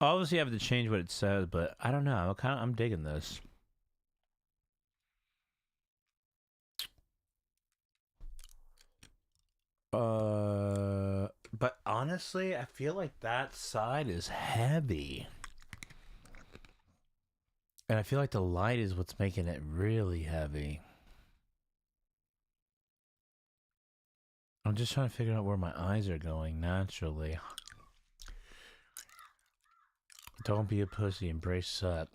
Obviously, I have to change what it says, but I don't know. I'm digging this. But honestly, I feel like that side is heavy. And I feel like the light is what's making it really heavy. I'm just trying to figure out where my eyes are going naturally. Don't be a pussy, embrace suck.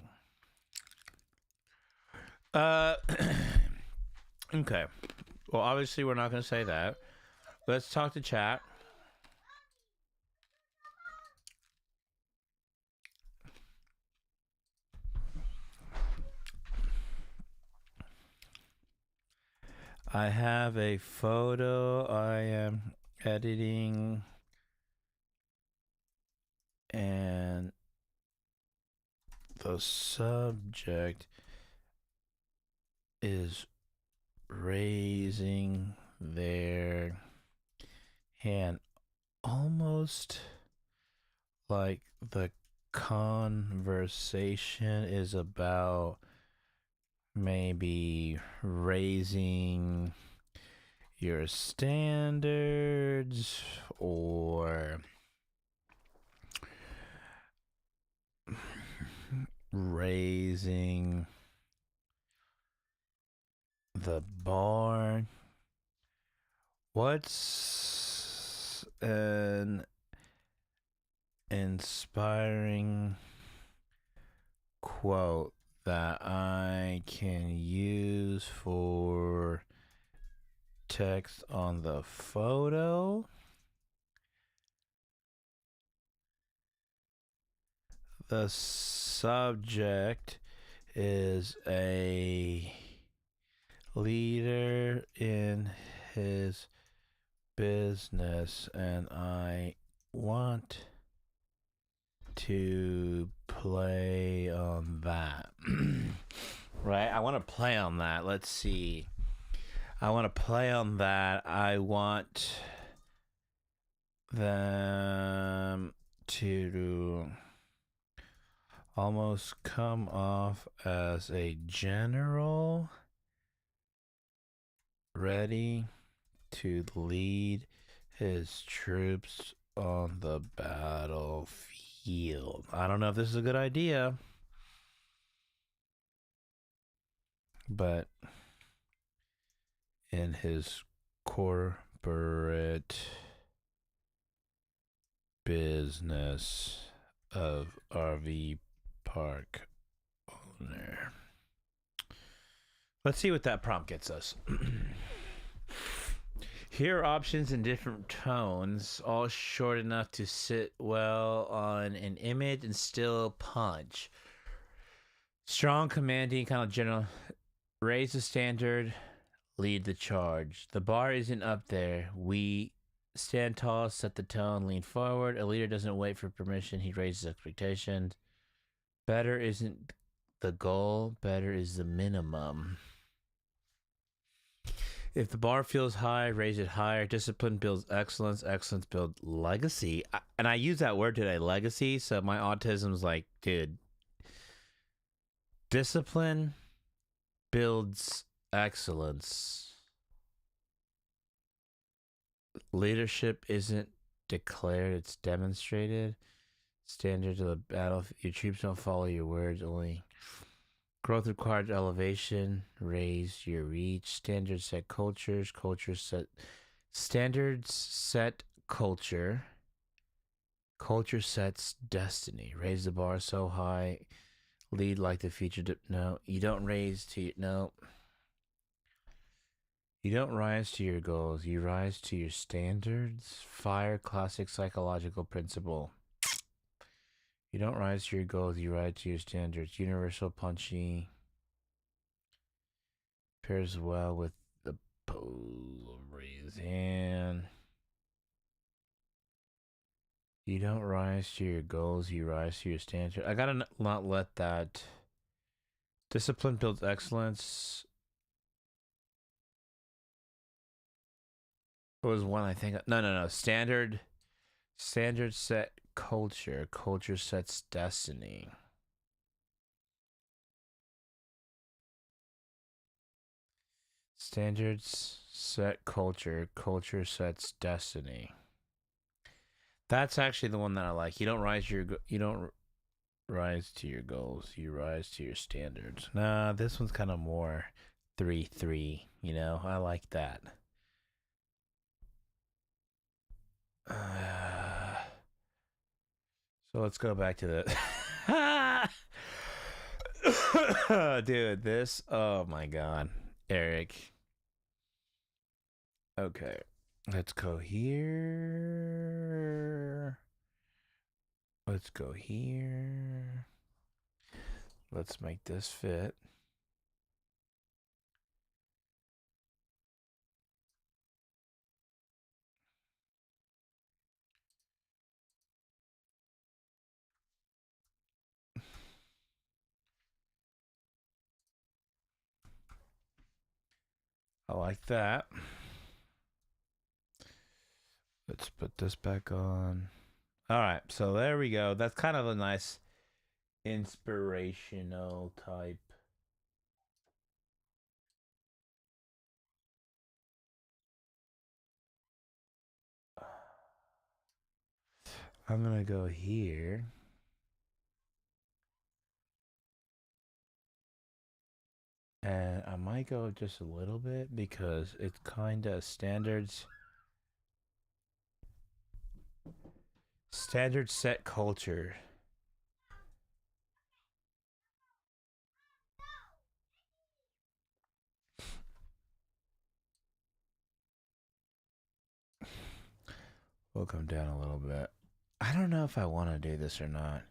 Okay. Well, obviously we're not going to say that. Let's talk to chat. I have a photo I am editing, and the subject is raising their hand, almost like the conversation is about maybe raising your standards or raising the bar. What's an inspiring quote that I can use for text on the photo? The subject is a leader in his business, and I want to play on that. Right? I want to play on that. Let's see. I want to play on that. I want them to almost come off as a general ready to lead his troops on the battlefield. I don't know if this is a good idea, but in his corporate business of RV park owner. Let's see what that prompt gets us. Here are options in different tones, all short enough to sit well on an image and still punch. Strong, commanding, kind of general. Raise the standard, lead the charge. The bar isn't up there. We stand tall, set the tone, lean forward. A leader doesn't wait for permission, he raises expectations. Better isn't the goal, better is the minimum. If the bar feels high, raise it higher. Discipline builds excellence. Excellence builds legacy. And I use that word today, legacy. So my autism's like, dude, discipline builds excellence. Leadership isn't declared, it's demonstrated. Standards of the battle. Your troops don't follow your words, only growth requires elevation. Raise your reach. Standards set cultures. Cultures set standards. Set culture. Culture sets destiny. Raise the bar so high. Lead like the future. No, you don't raise to no. You don't rise to your goals. You rise to your standards. Fire classic psychological principle. You don't rise to your goals. You rise to your standards. Universal punchy. Pairs well with the pose of raised hand. You don't rise to your goals, you rise to your standards. I gotta not let that. Discipline builds excellence. What was one I think? No. Standard set culture. Culture sets destiny. Standards set culture. Culture sets destiny. That's actually the one that I like. You don't rise to your goals. You rise to your standards. Nah, this one's kind of more 3-3. You know, I like that. So let's go back to the. Dude, this. Oh my god, Eric. Okay, let's go here. Let's go here. Let's make this fit. I like that. Let's put this back on. All right, so there we go. That's kind of a nice inspirational type. I'm gonna go here. And I might go just a little bit because it's kind of standard set culture. We'll come down a little bit. I don't know if I want to do this or not.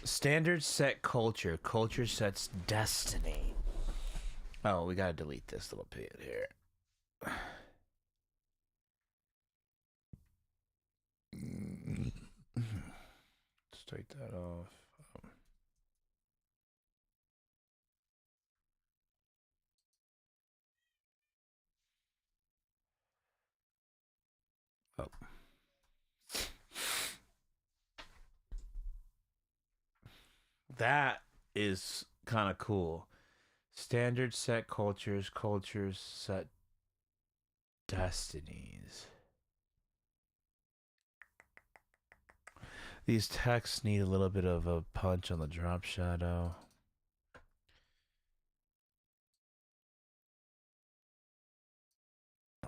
Standard set culture. Culture sets destiny. Oh, we gotta delete this little bit here. Let's take that off. Oh. That is kind of cool. Standard set cultures, cultures set destinies. These texts need a little bit of a punch on the drop shadow.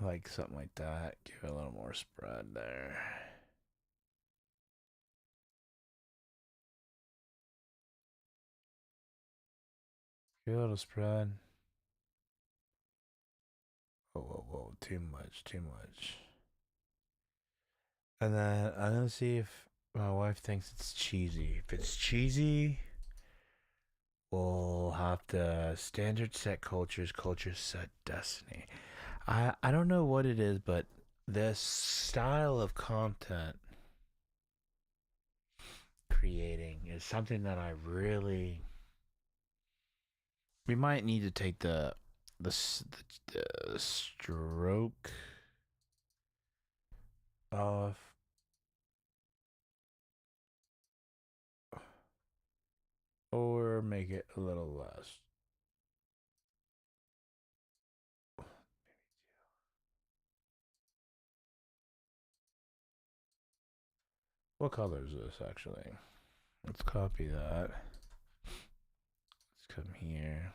Like something like that. Give it a little more spread there. Give it a little spread. Whoa. Too much. And then I'm gonna see if my wife thinks it's cheesy. If it's cheesy, we'll have to standard set cultures, culture set destiny. I don't know what it is, but this style of content creating is something that I really. We might need to take the stroke off. Or make it a little less. What color is this actually? Let's copy that. Let's come here.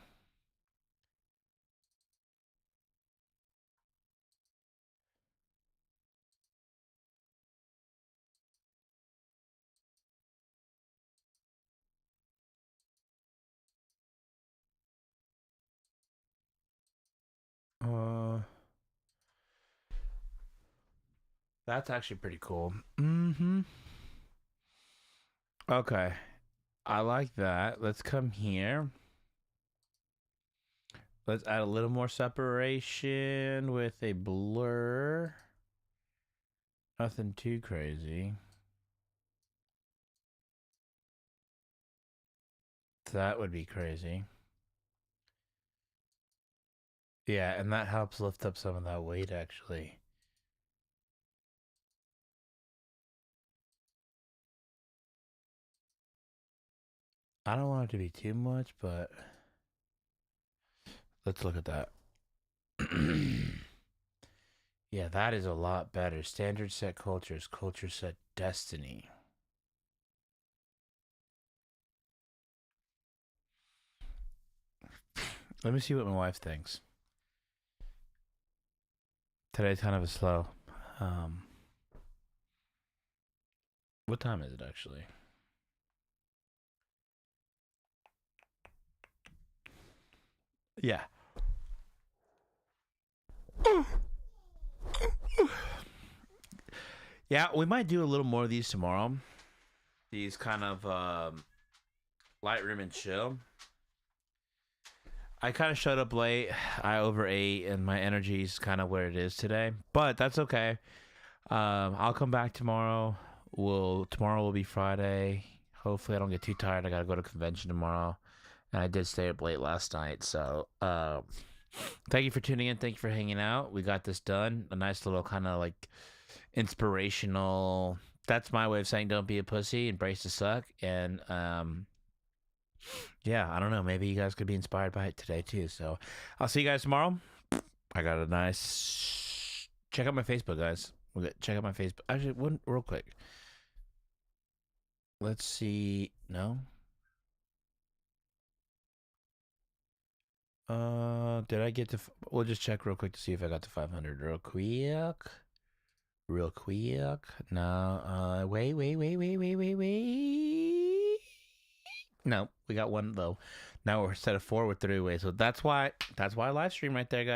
That's actually pretty cool. Mm-hmm. Okay. I like that. Let's come here. Let's add a little more separation with a blur. Nothing too crazy. That would be crazy. Yeah, and that helps lift up some of that weight actually. I don't want it to be too much, but let's look at that. Yeah, that is a lot better. Standard set cultures, culture set destiny. Let me see what my wife thinks. Today's kind of a slow. What time is it actually? Yeah. Yeah, we might do a little more of these tomorrow. These kind of Lightroom and chill. I kind of showed up late. I overate, and my energy is kind of where it is today. But that's okay. I'll come back tomorrow. Tomorrow will be Friday. Hopefully, I don't get too tired. I gotta go to convention tomorrow, and I did stay up late last night. So Thank you for tuning in. Thank you for hanging out. We got this done. A nice little kind of like inspirational. That's my way of saying don't be a pussy, embrace the suck. And yeah, I don't know. Maybe you guys could be inspired by it today too. So I'll see you guys tomorrow. I got a nice. Check out my Facebook, guys. Check out my Facebook. Actually, one real quick. Let's see. No. Did I get to? We'll just check real quick to see if I got to 500 real quick. Real quick. No. Wait. No, we got one though. Now we're set of 4 with 3 ways. So that's why live stream right there, guys.